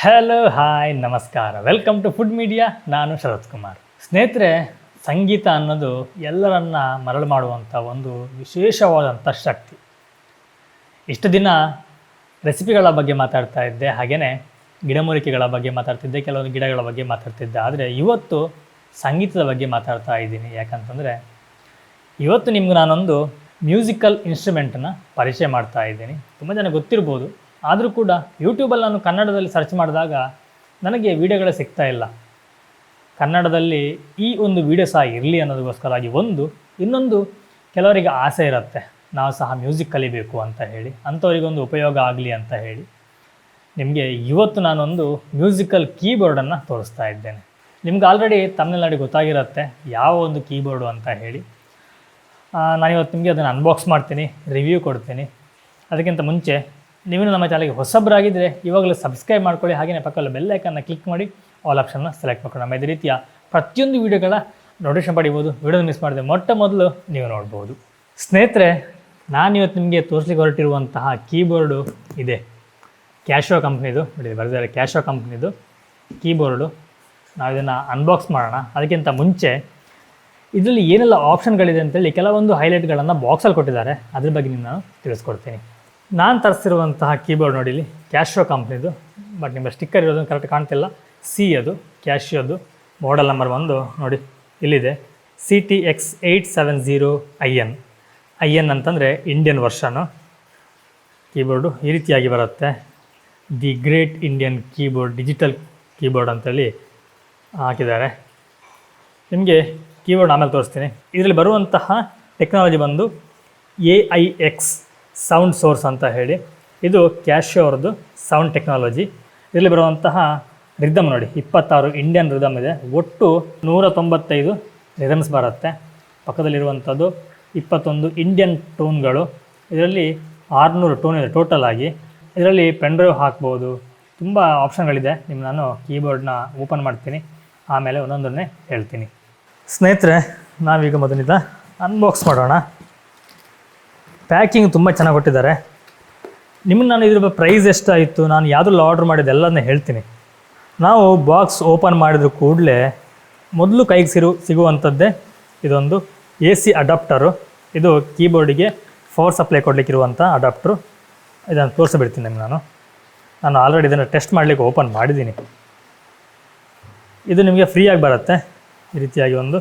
Hello hi ನಮಸ್ಕಾರ, welcome to food media. ನಾನು ಶರತ್ ಕುಮಾರ್. ಸ್ನೇಹಿತರೆ, ಸಂಗೀತ ಅನ್ನೋದು ಎಲ್ಲರನ್ನ ಮರಳು ಮಾಡುವಂಥ ಒಂದು ವಿಶೇಷವಾದಂಥ ಶಕ್ತಿ. ಇಷ್ಟು ದಿನ ರೆಸಿಪಿಗಳ ಬಗ್ಗೆ ಮಾತಾಡ್ತಾ ಇದ್ದೆ, ಹಾಗೆಯೇ ಗಿಡಮೂಲಿಕೆಗಳ ಬಗ್ಗೆ ಮಾತಾಡ್ತಿದ್ದೆ, ಕೆಲವೊಂದು ಗಿಡಗಳ ಬಗ್ಗೆ ಮಾತಾಡ್ತಿದ್ದೆ. ಆದರೆ ಇವತ್ತು ಸಂಗೀತದ ಬಗ್ಗೆ ಮಾತಾಡ್ತಾ ಇದ್ದೀನಿ. ಯಾಕಂತಂದರೆ ಇವತ್ತು ನಿಮ್ಗೆ ನಾನೊಂದು ಮ್ಯೂಸಿಕಲ್ ಇನ್ಸ್ಟ್ರೂಮೆಂಟನ್ನು ಪರಿಚಯ ಮಾಡ್ತಾ ಇದ್ದೀನಿ. ತುಂಬ ಜನ ಗೊತ್ತಿರ್ಬೋದು, ಆದರೂ ಕೂಡ ಯೂಟ್ಯೂಬಲ್ಲಿ ನಾನು ಕನ್ನಡದಲ್ಲಿ ಸರ್ಚ್ ಮಾಡಿದಾಗ ನನಗೆ ವೀಡಿಯೋಗಳೇ ಸಿಗ್ತಾ ಇಲ್ಲ. ಕನ್ನಡದಲ್ಲಿ ಈ ಒಂದು ವೀಡಿಯೋ ಸಹ ಇರಲಿ ಅನ್ನೋದಕ್ಕೋಸ್ಕರವಾಗಿ ಇನ್ನೊಂದು ಕೆಲವರಿಗೆ ಆಸೆ ಇರುತ್ತೆ, ನಾವು ಸಹ ಮ್ಯೂಸಿಕ್ ಕಲಿಬೇಕು ಅಂತ ಹೇಳಿ, ಅಂಥವರಿಗೊಂದು ಉಪಯೋಗ ಆಗಲಿ ಅಂತ ಹೇಳಿ ನಿಮಗೆ ಇವತ್ತು ನಾನೊಂದು ಮ್ಯೂಸಿಕಲ್ ಕೀಬೋರ್ಡನ್ನು ತೋರಿಸ್ತಾ ಇದ್ದೇನೆ. ನಿಮ್ಗೆ ಆಲ್ರೆಡಿ ತಮಿಳ್ನಾಡಿಗೆ ಗೊತ್ತಾಗಿರುತ್ತೆ ಯಾವ ಒಂದು ಕೀಬೋರ್ಡು ಅಂತ ಹೇಳಿ. ನಾನಿವತ್ತು ನಿಮಗೆ ಅದನ್ನು ಅನ್ಬಾಕ್ಸ್ ಮಾಡ್ತೀನಿ, ರಿವ್ಯೂ ಕೊಡ್ತೀನಿ. ಅದಕ್ಕಿಂತ ಮುಂಚೆ ನೀವು ನಮ್ಮ ಚಾನಲ್ಗೆ ಹೊಸಬರಾಗಿದ್ದರೆ ಇವಾಗಲೇ ಸಬ್ಸ್ಕ್ರೈಬ್ ಮಾಡ್ಕೊಳ್ಳಿ, ಹಾಗೆಯೇ ಪಕ್ಕದಲ್ಲಿ ಬೆಲ್ ಐಕನ್ನ ಕ್ಲಿಕ್ ಮಾಡಿ ಆಲ್ ಆಪ್ಷನ್ನ ಸೆಲೆಕ್ಟ್ ಮಾಡ್ಕೊಂಡು ನಮ್ಮ ಇದೇ ರೀತಿಯ ಪ್ರತಿಯೊಂದು ವೀಡಿಯೋಗಳ ನೋಟಿಫಿಕೇಷನ್ ಪಡಿಬೋದು. ವೀಡಿಯೋನ ಮಿಸ್ ಮಾಡಿದೆ ಮೊದಲು ನೀವು ನೋಡ್ಬೋದು. ಸ್ನೇಹಿತರೆ, ನಾನಿವತ್ತು ನಿಮಗೆ ತೋರಿಸ್ಲಿಕ್ಕೆ ಹೊರಟಿರುವಂತಹ ಕೀಬೋರ್ಡು ಇದೆ, ಕ್ಯಾಶೋ ಕಂಪ್ನಿದು. ಬರೆದಿದ್ದಾರೆ ಕ್ಯಾಶೋ ಕಂಪ್ನಿದು ಕೀಬೋರ್ಡು. ನಾವು ಇದನ್ನು ಅನ್ಬಾಕ್ಸ್ ಮಾಡೋಣ. ಅದಕ್ಕಿಂತ ಮುಂಚೆ ಇದರಲ್ಲಿ ಏನೆಲ್ಲ ಆಪ್ಷನ್ಗಳಿದೆ ಅಂತೇಳಿ ಕೆಲವೊಂದು ಹೈಲೈಟ್ಗಳನ್ನು ಬಾಕ್ಸಲ್ಲಿ ಕೊಟ್ಟಿದ್ದಾರೆ, ಅದ್ರ ಬಗ್ಗೆ ನಾನು ತಿಳಿಸ್ಕೊಡ್ತೀನಿ. ನಾನು ತರಿಸಿರುವಂತಹ ಕೀಬೋರ್ಡ್ ನೋಡಿ, ಇಲ್ಲಿ ಕ್ಯಾಶೋ ಕಂಪ್ನಿದು. ಬಟ್ ನಿಮ್ಮ ಸ್ಟಿಕ್ಕರ್ ಇರೋದನ್ನು ಕರೆಕ್ಟ್ ಕಾಣ್ತಿಲ್ಲ. ಅದು ಕ್ಯಾಶಿಯೋದು ಮಾಡೆಲ್ ನಂಬರ್ 1 ನೋಡಿ ಇಲ್ಲಿದೆ, CTX870IN. IN ಅಂತಂದರೆ ಇಂಡಿಯನ್ ವರ್ಷನು. ಕೀಬೋರ್ಡು ಈ ರೀತಿಯಾಗಿ ಬರುತ್ತೆ. The great Indian keyboard, digital keyboard ಅಂತೇಳಿ ಹಾಕಿದ್ದಾರೆ. ನಿಮಗೆ ಕೀಬೋರ್ಡ್ ಆಮೇಲೆ ತೋರಿಸ್ತೀನಿ. ಇದರಲ್ಲಿ ಬರುವಂತಹ ಟೆಕ್ನಾಲಜಿ ಬಂದು AIX ಸೌಂಡ್ ಸೋರ್ಸ್ ಅಂತ ಹೇಳಿ. ಇದು ಕ್ಯಾಶಿಯೋ ಅವ್ರದ್ದು ಸೌಂಡ್ ಟೆಕ್ನಾಲಜಿ. ಇದರಲ್ಲಿ ಬರುವಂತಹ ರಿದಮ್ ನೋಡಿ, 26 ಇಂಡಿಯನ್ ರಿದಮ್ ಇದೆ. ಒಟ್ಟು 195 ರಿದಮ್ಸ್ ಬರುತ್ತೆ. ಪಕ್ಕದಲ್ಲಿರುವಂಥದ್ದು 21 ಇಂಡಿಯನ್ ಟೋನ್ಗಳು. ಇದರಲ್ಲಿ 600 ಟೋನ್ ಇದೆ ಟೋಟಲ್ ಆಗಿ. ಇದರಲ್ಲಿ ಪೆನ್ಡ್ರೈವ್ ಹಾಕ್ಬೋದು, ತುಂಬ ಆಪ್ಷನ್ಗಳಿದೆ. ನಾನು ಕೀಬೋರ್ಡ್ನ ಓಪನ್ ಮಾಡ್ತೀನಿ, ಆಮೇಲೆ ಒಂದೊಂದನ್ನೇ ಹೇಳ್ತೀನಿ. ಸ್ನೇಹಿತರೆ, ನಾವೀಗ ಮೊದಲಿಂದ ಅನ್ಬಾಕ್ಸ್ ಮಾಡೋಣ. ಪ್ಯಾಕಿಂಗ್ ತುಂಬ ಚೆನ್ನಾಗಿ ಕೊಟ್ಟಿದ್ದಾರೆ. ನಿಮಗೆ ನಾನು ಇದ್ರ ಪ್ರೈಸ್ ಎಷ್ಟಾಯಿತು, ನಾನು ಯಾವುದ್ರಲ್ಲಿ ಆರ್ಡ್ರ್ ಮಾಡಿದ್ದು ಎಲ್ಲದನ್ನ ಹೇಳ್ತೀನಿ. ನಾವು ಬಾಕ್ಸ್ ಓಪನ್ ಮಾಡಿದ ಕೂಡಲೇ ಮೊದಲು ಕೈಗೆ ಸಿಗುವಂಥದ್ದೇ ಇದೊಂದು AC ಅಡಾಪ್ಟರು. ಇದು ಕೀಬೋರ್ಡಿಗೆ ಪವರ್ ಸಪ್ಲೈ ಕೊಡಲಿಕ್ಕಿರುವಂಥ ಅಡಾಪ್ಟ್ರು. ಇದನ್ನು ತೋರಿಸಿಬಿಡ್ತೀನಿ ನಿಮಗೆ. ನಾನು ಆಲ್ರೆಡಿ ಇದನ್ನು ಟೆಸ್ಟ್ ಮಾಡಲಿಕ್ಕೆ ಓಪನ್ ಮಾಡಿದ್ದೀನಿ. ಇದು ನಿಮಗೆ ಫ್ರೀಯಾಗಿ ಬರುತ್ತೆ. ಈ ರೀತಿಯಾಗಿ ಒಂದು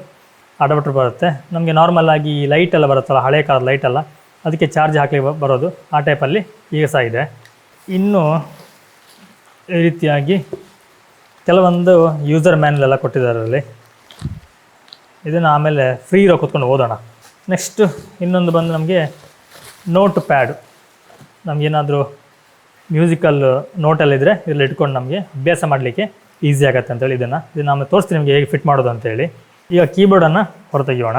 ಅಡಾಪ್ಟರ್ ಬರುತ್ತೆ. ನಮಗೆ ನಾರ್ಮಲಾಗಿ ಲೈಟೆಲ್ಲ ಬರುತ್ತಲ್ಲ, ಹಳೆ ಕಾಲದ ಲೈಟೆಲ್ಲ, ಅದಕ್ಕೆ ಚಾರ್ಜ್ ಹಾಕಲಿಕ್ಕೆ ಬರೋದು ಆ ಟೈಪಲ್ಲಿ ಈಗ ಸಹ ಇದೆ. ಇನ್ನು ಈ ರೀತಿಯಾಗಿ ಕೆಲವೊಂದು ಯೂಸರ್ ಮ್ಯಾನ್ಯಲೆಲ್ಲ ಕೊಟ್ಟಿದ್ದಾರೆ ಅದರಲ್ಲಿ. ಇದನ್ನು ಆಮೇಲೆ ಫ್ರೀ ಇರೋ ಕೂತ್ಕೊಂಡು ಓದೋಣ. ನೆಕ್ಸ್ಟು ಇನ್ನೊಂದು ಬಂದು ನಮಗೆ ನೋಟ್ ಪ್ಯಾಡು. ನಮಗೇನಾದರೂ ಮ್ಯೂಸಿಕಲ್ ನೋಟಲ್ಲಿದ್ದರೆ ಇದರಲ್ಲಿ ಇಟ್ಕೊಂಡು ನಮಗೆ ಅಭ್ಯಾಸ ಮಾಡಲಿಕ್ಕೆ ಈಸಿ ಆಗುತ್ತೆ ಅಂತೇಳಿ ಇದನ್ನು ಆಮೇಲೆ ತೋರಿಸ್ತೀನಿ ನಿಮಗೆ ಹೇಗೆ ಫಿಟ್ ಮಾಡೋದು ಅಂತೇಳಿ. ಈಗ ಕೀಬೋರ್ಡನ್ನು ಹೊರತೆಗೆಯೋಣ.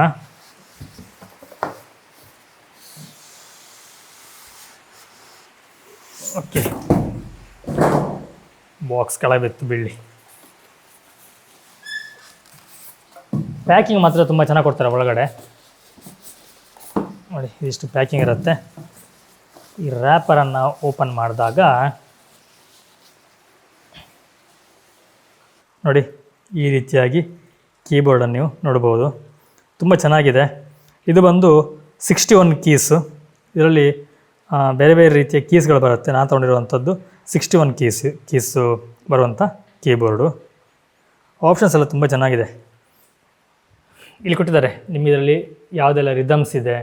ಓಕೆ, ಬಾಕ್ಸ್ ಕೆಳಗೆ ಬಿತ್ತು ಬೀಳಿ. ಪ್ಯಾಕಿಂಗ್ ಮಾತ್ರ ತುಂಬ ಚೆನ್ನಾಗಿ ಕೊಡ್ತಾರೆ ಒಳಗಡೆ ನೋಡಿ. ಇದಿಷ್ಟು ಪ್ಯಾಕಿಂಗ್ ಇರುತ್ತೆ. ಈ ರ್ಯಾಪರನ್ನು ಓಪನ್ ಮಾಡಿದಾಗ ನೋಡಿ ಈ ರೀತಿಯಾಗಿ ಕೀಬೋರ್ಡನ್ನು ನೀವು ನೋಡ್ಬೋದು. ತುಂಬ ಚೆನ್ನಾಗಿದೆ. ಇದು ಬಂದು 61 ಕೀಸು. ಇದರಲ್ಲಿ ಬೇರೆ ಬೇರೆ ರೀತಿಯ ಕೀಸ್ಗಳು ಬರುತ್ತೆ. ನಾನು ತೊಗೊಂಡಿರುವಂಥದ್ದು 61 ಕೀಸು ಬರುವಂಥ ಕೀಬೋರ್ಡು. ಆಪ್ಷನ್ಸ್ ಎಲ್ಲ ತುಂಬ ಚೆನ್ನಾಗಿದೆ. ಇಲ್ಲಿ ಕೊಟ್ಟಿದ್ದಾರೆ ನಿಮಗೆ ಇದರಲ್ಲಿ ಯಾವುದೆಲ್ಲ ರಿದಮ್ಸ್ ಇದೆ.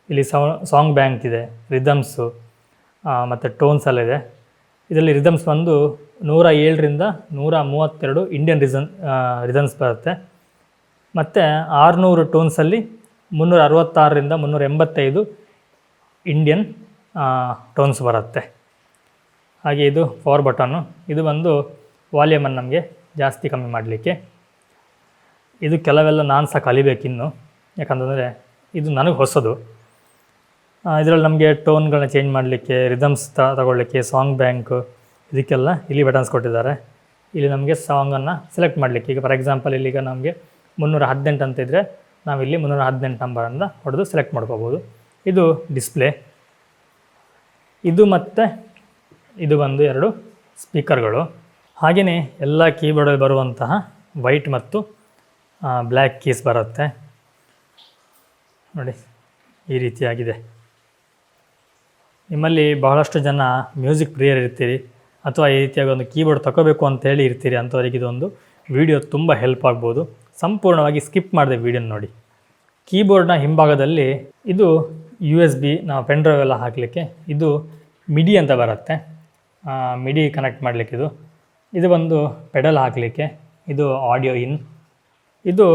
ಇಲ್ಲಿ ಸಾಂಗ್ ಬ್ಯಾಂಕ್ ಇದೆ, ರಿದಮ್ಸು ಮತ್ತು ಟೋನ್ಸ್ ಎಲ್ಲ ಇದೆ. ಇದರಲ್ಲಿ ರಿದಮ್ಸ್ ಬಂದು 107ರಿಂದ 132 ಇಂಡಿಯನ್ ರಿದಮ್ಸ್ ಬರುತ್ತೆ. ಮತ್ತು 600 ಟೋನ್ಸಲ್ಲಿ 366ರಿಂದ 385 ಇಂಡಿಯನ್ ಟೋನ್ಸ್ ಬರುತ್ತೆ. ಹಾಗೆ ಇದು ಪವರ್ ಬಟನ್ನು. ಇದು ಬಂದು ವಾಲ್ಯೂಮನ್ನು ನಮಗೆ ಜಾಸ್ತಿ ಕಮ್ಮಿ ಮಾಡಲಿಕ್ಕೆ. ಇದು ಕೆಲವೆಲ್ಲ ನಾನು ಸಹ ಕಲಿಬೇಕಿನ್ನು, ಯಾಕಂತಂದರೆ ಇದು ನನಗೆ ಹೊಸದು. ಇದರಲ್ಲಿ ನಮಗೆ ಟೋನ್ಗಳನ್ನ ಚೇಂಜ್ ಮಾಡಲಿಕ್ಕೆ, ರಿದಮ್ಸ್ ತಗೊಳ್ಳಿಕ್ಕೆ, ಸಾಂಗ್ ಬ್ಯಾಂಕು, ಇದಕ್ಕೆಲ್ಲ ಇಲ್ಲಿ ಬಟನ್ಸ್ ಕೊಟ್ಟಿದ್ದಾರೆ. ಇಲ್ಲಿ ನಮಗೆ ಸಾಂಗನ್ನು ಸೆಲೆಕ್ಟ್ ಮಾಡಲಿಕ್ಕೆ, ಈಗ ಫಾರ್ ಎಕ್ಸಾಂಪಲ್ ಇಲ್ಲಿಗ ನಮಗೆ 318 ಅಂತ ಇದ್ದರೆ ನಾವಿಲ್ಲಿ 318 ನಂಬರನ್ನು ಹೊಡೆದು ಸೆಲೆಕ್ಟ್ ಮಾಡ್ಕೋಬೋದು. ಇದು ಡಿಸ್ಪ್ಲೇ. ಇದು ಮತ್ತು ಇದು ಬಂದು 2 ಸ್ಪೀಕರ್ಗಳು. ಹಾಗೆಯೇ ಎಲ್ಲ ಕೀಬೋರ್ಡಲ್ಲಿ ಬರುವಂತಹ ವೈಟ್ ಮತ್ತು ಬ್ಲ್ಯಾಕ್ ಕೀಸ್ ಬರುತ್ತೆ ನೋಡಿ, ಈ ರೀತಿಯಾಗಿದೆ. ನಿಮ್ಮಲ್ಲಿ ಬಹಳಷ್ಟು ಜನ ಮ್ಯೂಸಿಕ್ ಪ್ರಿಯರ್ ಇರ್ತೀರಿ ಅಥವಾ ಈ ರೀತಿಯಾಗಿ ಒಂದು ಕೀಬೋರ್ಡ್ ತಗೋಬೇಕು ಅಂತೇಳಿ ಇರ್ತೀರಿ, ಅಂಥವರಿಗೆ ಇದೊಂದು ವಿಡಿಯೋ ತುಂಬ ಹೆಲ್ಪ್ ಆಗ್ಬೋದು. ಸಂಪೂರ್ಣವಾಗಿ ಸ್ಕಿಪ್ ಮಾಡಿದೆ ವಿಡಿಯೋನ ನೋಡಿ. ಕೀಬೋರ್ಡ್ನ ಹಿಂಭಾಗದಲ್ಲಿ ಇದು USB ನಾವು ಪೆನ್ ಡ್ರೈವ್ ಎಲ್ಲ ಹಾಕಲಿಕ್ಕೆ, ಇದು ಮಿಡಿ ಅಂತ ಬರುತ್ತೆ, ಮಿಡಿ ಕನೆಕ್ಟ್ ಮಾಡಲಿಕ್ಕೆ. ಇದು ಬಂದು ಪೆಡಲ್ ಹಾಕಲಿಕ್ಕೆ, ಇದು ಆಡಿಯೋ ಇನ್, ಇದು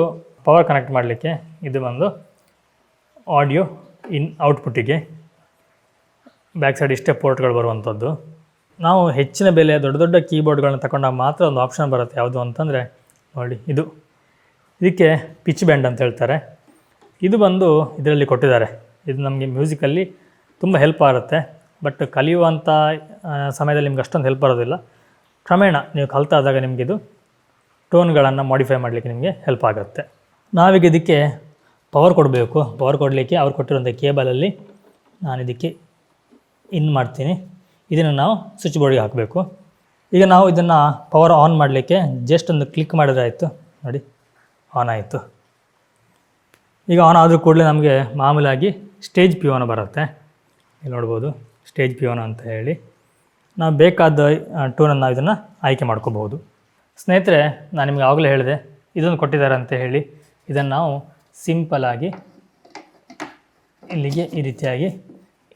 ಪವರ್ ಕನೆಕ್ಟ್ ಮಾಡಲಿಕ್ಕೆ, ಇದು ಬಂದು ಆಡಿಯೋ ಇನ್ ಔಟ್ಪುಟ್ಟಿಗೆ. ಬ್ಯಾಕ್ ಸೈಡ್ ಇಷ್ಟೇ ಪೋರ್ಟ್ಗಳು ಬರುವಂಥದ್ದು. ನಾವು ಹೆಚ್ಚಿನ ಬೆಲೆ ದೊಡ್ಡ ದೊಡ್ಡ ಕೀಬೋರ್ಡ್ಗಳನ್ನ ತಗೊಂಡಾಗ ಮಾತ್ರ ಒಂದು ಆಪ್ಷನ್ ಬರುತ್ತೆ, ಯಾವುದು ಅಂತಂದರೆ ನೋಡಿ ಇದಕ್ಕೆ ಪಿಚ್ ಬ್ಯಾಂಡ್ ಅಂತ ಹೇಳ್ತಾರೆ. ಇದು ಬಂದು ಇದರಲ್ಲಿ ಕೊಟ್ಟಿದ್ದಾರೆ. ಇದು ನಮಗೆ ಮ್ಯೂಸಿಕಲ್ಲಿ ತುಂಬ ಹೆಲ್ಪ್ ಆಗುತ್ತೆ. ಬಟ್ ಕಲಿಯುವಂಥ ಸಮಯದಲ್ಲಿ ನಿಮ್ಗೆ ಅಷ್ಟೊಂದು ಹೆಲ್ಪ್ ಬರೋದಿಲ್ಲ. ಕ್ರಮೇಣ ನೀವು ಕಲ್ತಾದಾಗ ನಿಮಗಿದು ಟೋನ್ಗಳನ್ನು ಮಾಡಿಫೈ ಮಾಡಲಿಕ್ಕೆ ನಿಮಗೆ ಹೆಲ್ಪ್ ಆಗುತ್ತೆ. ನಾವೀಗ ಇದಕ್ಕೆ ಪವರ್ ಕೊಡಬೇಕು. ಪವರ್ ಕೊಡಲಿಕ್ಕೆ ಅವ್ರು ಕೊಟ್ಟಿರುವಂಥ ಕೇಬಲಲ್ಲಿ ನಾನು ಇದಕ್ಕೆ ಇನ್ ಮಾಡ್ತೀನಿ. ಇದನ್ನು ನಾವು ಸ್ವಿಚ್ ಬೋರ್ಡ್ಗೆ ಹಾಕಬೇಕು. ಈಗ ನಾವು ಇದನ್ನು ಪವರ್ ಆನ್ ಮಾಡಲಿಕ್ಕೆ ಜಸ್ಟ್ ಒಂದು ಕ್ಲಿಕ್ ಮಾಡಿದ್ರೆ ಆಯಿತು ನೋಡಿ, ಆನ್ ಆಯಿತು. ಈಗ ಆನ್ ಆದರೂ ಕೂಡಲೇ ನಮಗೆ ಮಾಮೂಲಾಗಿ ಸ್ಟೇಜ್ ಪಿಯೋನ ಬರುತ್ತೆ. ಇಲ್ಲಿ ನೋಡ್ಬೋದು ಸ್ಟೇಜ್ ಪಿಯೋನ ಅಂತ ಹೇಳಿ. ನಾವು ಬೇಕಾದ ಟೂನನ್ನು ನಾವು ಇದನ್ನು ಆಯ್ಕೆ ಮಾಡ್ಕೋಬಹುದು. ಸ್ನೇಹಿತರೆ, ನಾನು ನಿಮಗೆ ಆಗಲೇ ಹೇಳಿದೆ ಇದೊಂದು ಕೊಟ್ಟಿದ್ದಾರೆ ಅಂತ ಹೇಳಿ. ಇದನ್ನು ನಾವು ಸಿಂಪಲಾಗಿ ಇಲ್ಲಿಗೆ ಈ ರೀತಿಯಾಗಿ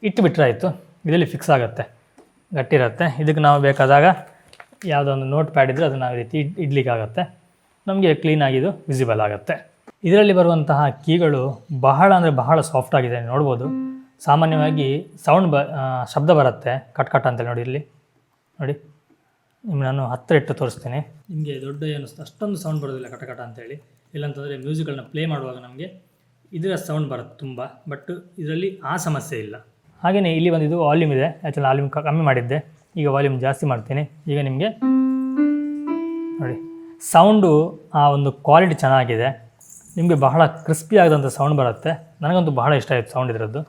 ಇಟ್ಟುಬಿಟ್ರೆ ಆಯಿತು. ಇದರಲ್ಲಿ ಫಿಕ್ಸ್ ಆಗುತ್ತೆ, ಗಟ್ಟಿರುತ್ತೆ. ಇದಕ್ಕೆ ನಾವು ಬೇಕಾದಾಗ ಯಾವುದೋ ಒಂದು ನೋಟ್ ಪ್ಯಾಡ್ ಇದ್ದರೆ ಅದನ್ನು ಈ ರೀತಿ ಇಡ್ಲಿಕ್ಕಾಗತ್ತೆ. ನಮಗೆ ಕ್ಲೀನಾಗಿದು ವಿಸಿಬಲ್ ಆಗುತ್ತೆ. ಇದರಲ್ಲಿ ಬರುವಂತಹ ಕೀಗಳು ಬಹಳ ಅಂದರೆ ಬಹಳ ಸಾಫ್ಟ್ ಆಗಿದೆ, ನೋಡ್ಬೋದು. ಸಾಮಾನ್ಯವಾಗಿ ಶಬ್ದ ಬರುತ್ತೆ ಕಟ್ ಕಟ್ ಅಂತೇಳಿ. ನೋಡಿ ಇಲ್ಲಿ ನೋಡಿ, ನಿಮ್ಗೆ ನಾನು ಹತ್ತಿರ ಇಟ್ಟು ತೋರಿಸ್ತೀನಿ. ನಿಮಗೆ ದೊಡ್ಡ ಏನು ಅಷ್ಟೊಂದು ಸೌಂಡ್ ಬರೋದಿಲ್ಲ ಕಟ ಕಟ ಅಂತೇಳಿ. ಇಲ್ಲಾಂತಂದರೆ ಮ್ಯೂಸಿಕಲ್ನ ಪ್ಲೇ ಮಾಡುವಾಗ ನಮಗೆ ಇದರ ಸೌಂಡ್ ಬರುತ್ತೆ ತುಂಬ. ಬಟ್ ಇದರಲ್ಲಿ ಆ ಸಮಸ್ಯೆ ಇಲ್ಲ. ಹಾಗೆಯೇ ಇಲ್ಲಿ ಒಂದು ಇದು ವಾಲ್ಯೂಮ್ ಇದೆ. ಆ್ಯಕ್ಚುಲಿ ವಾಲ್ಯೂಮ್ ಕಮ್ಮಿ ಮಾಡಿದ್ದೆ, ಈಗ ವಾಲ್ಯೂಮ್ ಜಾಸ್ತಿ ಮಾಡ್ತೀನಿ. ಈಗ ನಿಮಗೆ ನೋಡಿ ಸೌಂಡು ಆ ಒಂದು ಕ್ವಾಲಿಟಿ ಚೆನ್ನಾಗಿದೆ. ನಿಮಗೆ ಬಹಳ ಕ್ರಿಸ್ಪಿ ಆದಂಥ ಸೌಂಡ್ ಬರುತ್ತೆ. ನನಗಂತೂ ಬಹಳ ಇಷ್ಟ ಆಯಿತು ಸೌಂಡ್ ಇದರದ್ದು.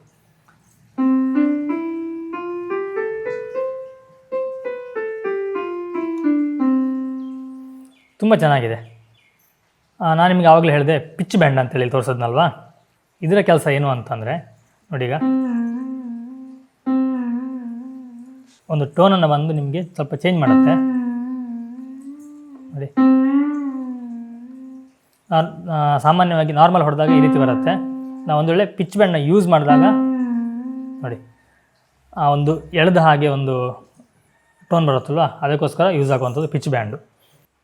ತುಂಬ ಚೆನ್ನಾಗಿದೆ. ನಾನು ನಿಮಗೆ ಆವಾಗಲೇ ಹೇಳಿದೆ ಪಿಚ್ ಬ್ಯಾಂಡ್ ಅಂತೇಳಿ ತೋರಿಸೋದ್ನಲ್ವಾ. ಇದರ ಕೆಲಸ ಏನು ಅಂತಂದರೆ ನೋಡಿ, ಈಗ ಒಂದು ಟೋನನ್ನು ಬಂದು ನಿಮಗೆ ಸ್ವಲ್ಪ ಚೇಂಜ್ ಮಾಡುತ್ತೆ ನೋಡಿ. ಸಾಮಾನ್ಯವಾಗಿ ನಾರ್ಮಲ್ ಹೊಡೆದಾಗ ಈ ರೀತಿ ಬರುತ್ತೆ. ನಾವು ಒಂದು ವೇಳೆ ಪಿಚ್ ಬ್ಯಾಂಡ್ನ ಯೂಸ್ ಮಾಡಿದಾಗ ನೋಡಿ ಆ ಒಂದು ಎಳೆದ ಹಾಗೆ ಒಂದು ಟೋನ್ ಬರುತ್ತಲ್ವ, ಅದಕ್ಕೋಸ್ಕರ ಯೂಸ್ ಆಗುವಂಥದ್ದು ಪಿಚ್ ಬ್ಯಾಂಡು.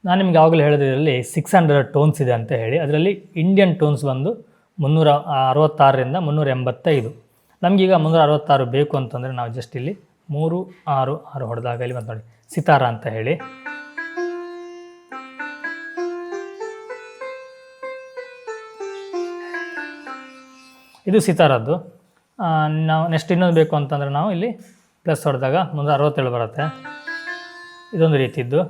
ನಾನು ನಿಮಗೆ ಆವಾಗಲೇ ಹೇಳಿದ್ರಲ್ಲಿ 600 ಟೋನ್ಸ್ ಇದೆ ಅಂತ ಹೇಳಿ. ಅದರಲ್ಲಿ ಇಂಡಿಯನ್ ಟೋನ್ಸ್ ಬಂದು 366ರಿಂದ 385. ನಮಗೀಗ 366 ಬೇಕು ಅಂತಂದರೆ ನಾವು ಜಸ್ಟ್ ಇಲ್ಲಿ 366 ಹೊಡೆದಾಗ ಇಲ್ಲಿ ಬಂತು ನೋಡಿ, ಸಿತಾರ ಅಂತ ಹೇಳಿ. ಇದು ಸಿತಾರದ್ದು. ನಾವು ನೆಕ್ಸ್ಟ್ ಇನ್ನೊಂದು ಬೇಕು ಅಂತಂದರೆ ನಾವು ಇಲ್ಲಿ ಪ್ಲಸ್ ಹೊಡೆದಾಗ 367 ಬರುತ್ತೆ. ಇದೊಂದು ರೀತಿದ್ದು.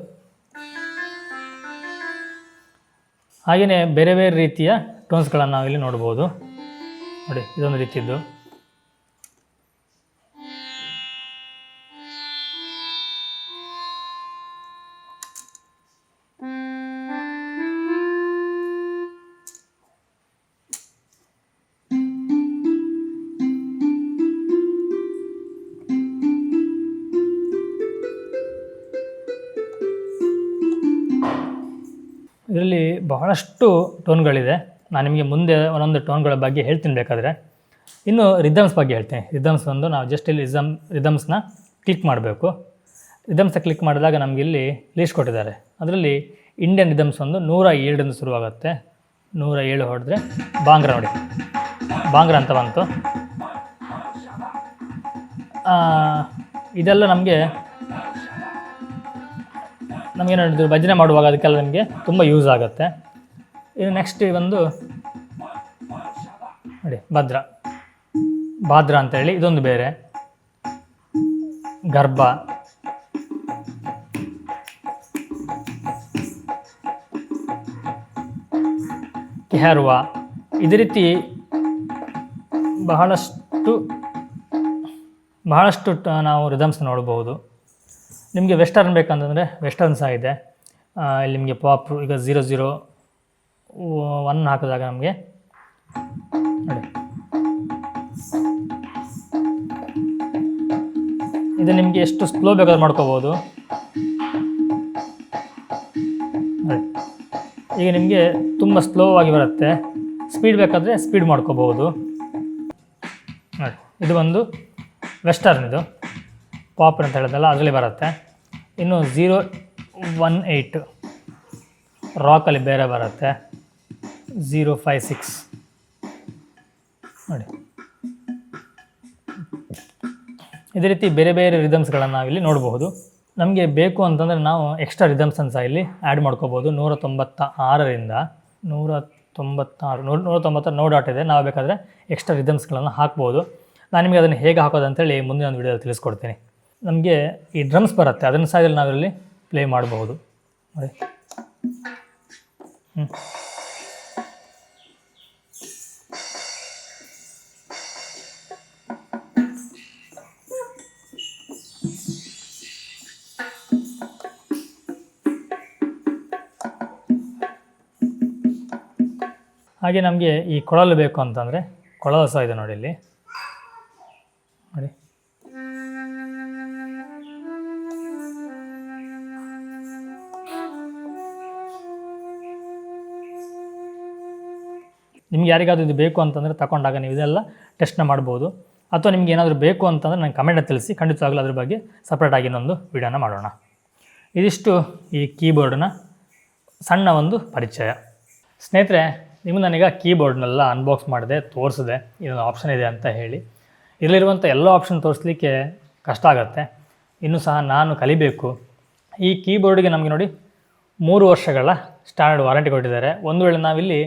ಹಾಗೆಯೇ ಬೇರೆ ಬೇರೆ ರೀತಿಯ ಟೋನ್ಸ್ಗಳನ್ನು ನಾವು ಇಲ್ಲಿ ನೋಡ್ಬೋದು ನೋಡಿ. ಇದೊಂದು ರೀತಿದ್ದು. ಇದರಲ್ಲಿ ಬಹಳಷ್ಟು ಟೋನ್ಗಳಿದೆ. ನಾನು ನಿಮಗೆ ಮುಂದೆ ಒಂದೊಂದು ಟೋನ್ಗಳ ಬಗ್ಗೆ ಹೇಳ್ತೀನಿ ಬೇಕಾದರೆ. ಇನ್ನು ರಿದಮ್ಸ್ ಬಗ್ಗೆ ಹೇಳ್ತೀನಿ. ರಿದಮ್ಸ್ ಒಂದು ನಾವು ಜಸ್ಟ್ ಇಲ್ಲಿ ರಿದಮ್ಸ್ನ ಕ್ಲಿಕ್ ಮಾಡಬೇಕು. ರಿದಮ್ಸ್ನ ಕ್ಲಿಕ್ ಮಾಡಿದಾಗ ನಮಗೆ ಇಲ್ಲಿ ಲೀಸ್ಟ್ ಕೊಟ್ಟಿದ್ದಾರೆ. ಅದರಲ್ಲಿ ಇಂಡಿಯನ್ ರಿದಮ್ಸ್ ಒಂದು 107 ಶುರುವಾಗುತ್ತೆ. 107 ಹೊಡೆದ್ರೆ ಬಾಂಗ್ರಾ ನೋಡಿ, ಬಾಂಗ್ರಾ ಅಂತ ಬಂತು. ಇದೆಲ್ಲ ನಮಗೇನು ಭಜನೆ ಮಾಡುವಾಗ ಅದಕ್ಕೆಲ್ಲ ನಿಮಗೆ ತುಂಬ ಯೂಸ್ ಆಗುತ್ತೆ. ಇನ್ನು ನೆಕ್ಸ್ಟ್ ಬಂದು ನೋಡಿ ಭಾದ್ರ ಅಂತೇಳಿ ಇದೊಂದು ಬೇರೆ. ಗರ್ಭ, ಕೆಹರ್ವಾ, ಇದೇ ರೀತಿ ಬಹಳಷ್ಟು ನಾವು ರಿದಮ್ಸ್ ನೋಡಬಹುದು. ನಿಮಗೆ ವೆಸ್ಟರ್ನ್ ಬೇಕಂತಂದರೆ ವೆಸ್ಟರ್ನ್ ಸಹ ಇದೆ. ಇಲ್ಲಿ ನಿಮಗೆ ಪಾಪ್ ಈಗ 001 ಹಾಕಿದಾಗ ನಮಗೆ ನೋಡಿ ಇದು ನಿಮಗೆ ಎಷ್ಟು ಸ್ಲೋ ಬೇಕಾದ್ರೂ ಮಾಡ್ಕೋಬೋದು. ನೋಡಿ ಈಗ ನಿಮಗೆ ತುಂಬ ಸ್ಲೋ ಆಗಿ ಬರುತ್ತೆ, ಸ್ಪೀಡ್ ಬೇಕಾದರೆ ಸ್ಪೀಡ್ ಮಾಡ್ಕೋಬೋದು. ನೋಡಿ ಇದು ಒಂದು ವೆಸ್ಟರ್ನ್, ಇದು ಪಾಪ್ ಅಂತ ಹೇಳಿದಲ್ಲ ಅದರಲ್ಲಿ ಬರುತ್ತೆ. ಇನ್ನು 018 ರಾಕಲ್ಲಿ ಬೇರೆ ಬರುತ್ತೆ, 056 ನೋಡಿ. ಇದೇ ರೀತಿ ಬೇರೆ ಬೇರೆ ರಿದಮ್ಸ್ಗಳನ್ನು ನಾವಿಲ್ಲಿ ನೋಡಬಹುದು. ನಮಗೆ ಬೇಕು ಅಂತಂದರೆ ನಾವು ಎಕ್ಸ್ಟ್ರಾ ರಿದಮ್ಸನ್ನು ಸಹ ಇಲ್ಲಿ ಆ್ಯಡ್ ಮಾಡ್ಕೋಬೋದು. 196ರಿಂದ 196 ನೋ ಡಾಟ್ ಇದೆ, ನಾವು ಬೇಕಾದರೆ ಎಕ್ಸ್ಟ್ರಾ ರಿದಮ್ಸ್ಗಳನ್ನು ಹಾಕ್ಬೋದು. ನಾನು ನಿಮಗೆ ಅದನ್ನು ಹೇಗೆ ಹಾಕೋದು ಅಂತೇಳಿ ಮುಂದಿನ ಒಂದು ವಿಡಿಯೋದಲ್ಲಿ ತಿಳಿಸ್ಕೊಡ್ತೀನಿ. ನಮಗೆ ಈ ಡ್ರಮ್ಸ್ ಬರುತ್ತೆ, ಅದನ್ನು ಸಹ ಇಲ್ಲಿ ನಾವಿಲ್ಲಿ ಪ್ಲೇ ಮಾಡಬಹುದು ನೋಡಿ. ಹಾಗೆ ನಮಗೆ ಈ ಕೊಳಲು ಬೇಕು ಅಂತಂದರೆ ಕೊಳಲು ಸಹ ಇದೆ ನೋಡಿ ಇಲ್ಲಿ ನೋಡಿ. ನಿಮ್ಗೆ ಯಾರಿಗಾದ್ರೂ ಇದು ಬೇಕು ಅಂತಂದರೆ ತಗೊಂಡಾಗ ನೀವು ಇದೆಲ್ಲ ಟೆಸ್ಟ್ನ ಮಾಡ್ಬೋದು. ಅಥವಾ ನಿಮ್ಗೆ ಏನಾದರೂ ಬೇಕು ಅಂತಂದರೆ ನನಗೆ ಕಮೆಂಟಲ್ಲಿ ತಿಳಿಸಿ, ಖಂಡಿತವಾಗಲೂ ಅದ್ರ ಬಗ್ಗೆ ಸಪ್ರೇಟಾಗಿ ಇನ್ನೊಂದು ವಿಡಿಯೋನ ಮಾಡೋಣ. ಇದಿಷ್ಟು ಈ ಕೀಬೋರ್ಡ್ನ ಸಣ್ಣ ಒಂದು ಪರಿಚಯ. ಸ್ನೇಹಿತರೆ, ನಿಮಗೆ ನಾನೀಗ ಕೀಬೋರ್ಡ್ನೆಲ್ಲ ಅನ್ಬಾಕ್ಸ್ ಮಾಡಿದೆ, ತೋರಿಸಿದೆ ಇದೊಂದು ಆಪ್ಷನ್ ಇದೆ ಅಂತ ಹೇಳಿ. ಇದರಲ್ಲಿರುವಂಥ ಎಲ್ಲ ಆಪ್ಷನ್ ತೋರಿಸಲಿಕ್ಕೆ ಕಷ್ಟ ಆಗುತ್ತೆ, ಇನ್ನೂ ಸಹ ನಾನು ಕಲಿಬೇಕು. ಈ ಕೀಬೋರ್ಡಿಗೆ ನಮಗೆ ನೋಡಿ 3 ವರ್ಷಗಳ ಸ್ಟ್ಯಾಂಡರ್ಡ್ ವಾರಂಟಿ ಕೊಟ್ಟಿದ್ದಾರೆ. ಒಂದು ವೇಳೆ ನಾವಿಲ್ಲಿ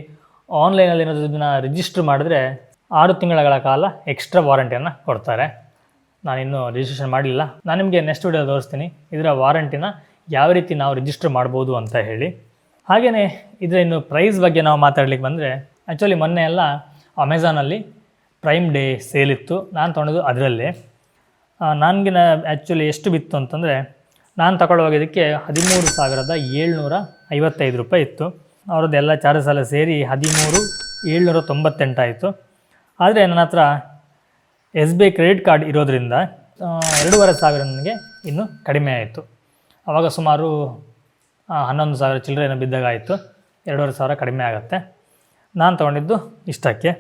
ಆನ್ಲೈನಲ್ಲಿ ಏನಾದರೂ ಇದನ್ನು ರಿಜಿಸ್ಟರ್ ಮಾಡಿದ್ರೆ 6 ತಿಂಗಳ ಕಾಲ ಎಕ್ಸ್ಟ್ರಾ ವಾರಂಟಿಯನ್ನು ಕೊಡ್ತಾರೆ. ನಾನಿನ್ನೂ ರಿಜಿಸ್ಟ್ರೇಷನ್ ಮಾಡಲಿಲ್ಲ, ನಾನು ನಿಮಗೆ ನೆಕ್ಸ್ಟ್ ವಿಡಿಯೋ ತೋರಿಸ್ತೀನಿ ಇದರ ವಾರಂಟಿನ ಯಾವ ರೀತಿ ನಾವು ರಿಜಿಸ್ಟರ್ ಮಾಡ್ಬೋದು ಅಂತ ಹೇಳಿ. ಹಾಗೆಯೇ ಇದರ ಇನ್ನು ಪ್ರೈಸ್ ಬಗ್ಗೆ ನಾವು ಮಾತಾಡ್ಲಿಕ್ಕೆ ಬಂದರೆ, ಆ್ಯಕ್ಚುಲಿ ಮೊನ್ನೆ ಎಲ್ಲ ಅಮೆಝಾನಲ್ಲಿ ಪ್ರೈಮ್ ಡೇ ಸೇಲ್ ಇತ್ತು, ನಾನು ತೊಗೊಂಡಿದ್ದು ಅದರಲ್ಲೇ. ನನಗೆ ಆ್ಯಕ್ಚುಲಿ ಎಷ್ಟು ಬಿತ್ತು ಅಂತಂದರೆ, ನಾನು ತಗೊಳ್ಳುವಾಗ ಇದಕ್ಕೆ 13,755 ರೂಪಾಯಿ ಇತ್ತು. ಅವರದ್ದು ಎಲ್ಲ ಚಾರ್ಜಸ್ ಎಲ್ಲ ಸೇರಿ 13,798 ಆಯಿತು. ಆದರೆ ನನ್ನ ಹತ್ರ SBI ಕ್ರೆಡಿಟ್ ಕಾರ್ಡ್ ಇರೋದರಿಂದ 2,500 ನನಗೆ ಇನ್ನೂ ಕಡಿಮೆ ಆಯಿತು. ಆವಾಗ ಸುಮಾರು 11,000 ಚಿಲ್ಲರೆ ಬಿದ್ದಾಗ ಆಯಿತು, 2,500 ಕಡಿಮೆ ಆಗುತ್ತೆ. ನಾನು ತೊಗೊಂಡಿದ್ದು ಇಷ್ಟಕ್ಕೆ.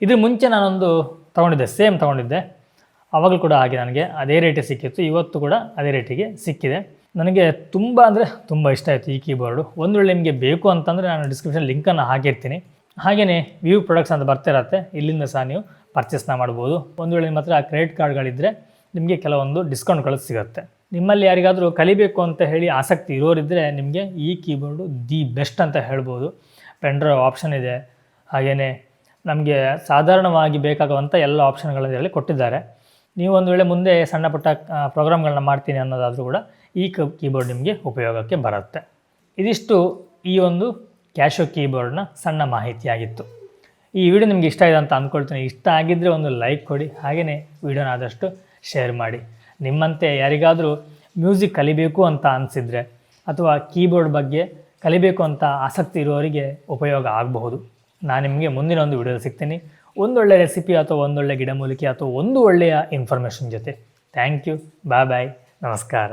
ಇದ್ರ ಮುಂಚೆ ನಾನೊಂದು ತೊಗೊಂಡಿದ್ದೆ, ಸೇಮ್ ತೊಗೊಂಡಿದ್ದೆ, ಆವಾಗಲೂ ಕೂಡ ಹಾಗೆ ನನಗೆ ಅದೇ ರೇಟಿಗೆ ಸಿಕ್ಕಿತ್ತು. ಇವತ್ತು ಕೂಡ ಅದೇ ರೇಟಿಗೆ ಸಿಕ್ಕಿದೆ. ನನಗೆ ತುಂಬ ಅಂದರೆ ತುಂಬ ಇಷ್ಟ ಆಯಿತು ಈ ಕೀಬೋರ್ಡು. ಒಂದು ವೇಳೆ ನಿಮಗೆ ಬೇಕು ಅಂತಂದರೆ ನಾನು ಡಿಸ್ಕ್ರಿಪ್ಷನ್ ಲಿಂಕನ್ನು ಹಾಕಿರ್ತೀನಿ. ಹಾಗೆಯೇ ವ್ಯೂ ಪ್ರಾಡಕ್ಟ್ಸ್ ಅಂತ ಬರ್ತಿರತ್ತೆ, ಇಲ್ಲಿಂದ ಸಹ ನೀವು ಪರ್ಚೇಸ್ನ ಮಾಡ್ಬೋದು. ಒಂದು ವೇಳೆ ನಿಮ್ಮ ಹತ್ರ ಕ್ರೆಡಿಟ್ ಕಾರ್ಡ್ಗಳಿದ್ದರೆ ನಿಮಗೆ ಕೆಲವೊಂದು ಡಿಸ್ಕೌಂಟ್ಗಳು ಸಿಗುತ್ತೆ. ನಿಮ್ಮಲ್ಲಿ ಯಾರಿಗಾದರೂ ಕಲಿಬೇಕು ಅಂತ ಹೇಳಿ ಆಸಕ್ತಿ ಇರೋರಿದ್ದರೆ ನಿಮಗೆ ಈ ಕೀಬೋರ್ಡು ದಿ ಬೆಸ್ಟ್ ಅಂತ ಹೇಳ್ಬೋದು. ಪೆನ್ ಡ್ರೈವ್ ಆಪ್ಷನ್ ಇದೆ, ಹಾಗೆಯೇ ನಮಗೆ ಸಾಧಾರಣವಾಗಿ ಬೇಕಾಗುವಂಥ ಎಲ್ಲ ಆಪ್ಷನ್ಗಳನ್ನು ಇದರಲ್ಲಿ ಕೊಟ್ಟಿದ್ದಾರೆ. ನೀವು ಒಂದು ವೇಳೆ ಮುಂದೆ ಸಣ್ಣ ಪುಟ್ಟ ಪ್ರೋಗ್ರಾಮ್ಗಳನ್ನ ಮಾಡ್ತೀನಿ ಅನ್ನೋದಾದರೂ ಕೂಡ ಈ ಕೀಬೋರ್ಡ್ ನಿಮಗೆ ಉಪಯೋಗಕ್ಕೆ ಬರುತ್ತೆ. ಇದಿಷ್ಟು ಈ ಒಂದು ಕ್ಯಾಶೋ ಕೀಬೋರ್ಡ್ನ ಸಣ್ಣ ಮಾಹಿತಿಯಾಗಿತ್ತು. ಈ ವಿಡಿಯೋ ನಿಮಗೆ ಇಷ್ಟ ಇದೆ ಅಂತ ಅಂದ್ಕೊಳ್ತೀನಿ. ಇಷ್ಟ ಆಗಿದ್ದರೆ ಒಂದು ಲೈಕ್ ಕೊಡಿ, ಹಾಗೆಯೇ ವಿಡಿಯೋನ ಆದಷ್ಟು ಶೇರ್ ಮಾಡಿ. ನಿಮ್ಮಂತೆ ಯಾರಿಗಾದರೂ ಮ್ಯೂಸಿಕ್ ಕಲಿಬೇಕು ಅಂತ ಅನಿಸಿದರೆ ಅಥವಾ ಕೀಬೋರ್ಡ್ ಬಗ್ಗೆ ಕಲಿಬೇಕು ಅಂತ ಆಸಕ್ತಿ ಇರೋರಿಗೆ ಉಪಯೋಗ ಆಗಬಹುದು. ನಾನು ನಿಮಗೆ ಮುಂದಿನ ಒಂದು ವಿಡಿಯೋ ಸಿಗ್ತೀನಿ, ಒಂದೊಳ್ಳೆ ರೆಸಿಪಿ ಅಥವಾ ಒಂದೊಳ್ಳೆ ಗಿಡಮೂಲಿಕೆ ಅಥವಾ ಒಂದು ಒಳ್ಳೆಯ ಇನ್ಫಾರ್ಮೇಷನ್ ಜೊತೆ. ಥ್ಯಾಂಕ್ ಯು, ಬಾಯ್ ಬಾಯ್, ನಮಸ್ಕಾರ.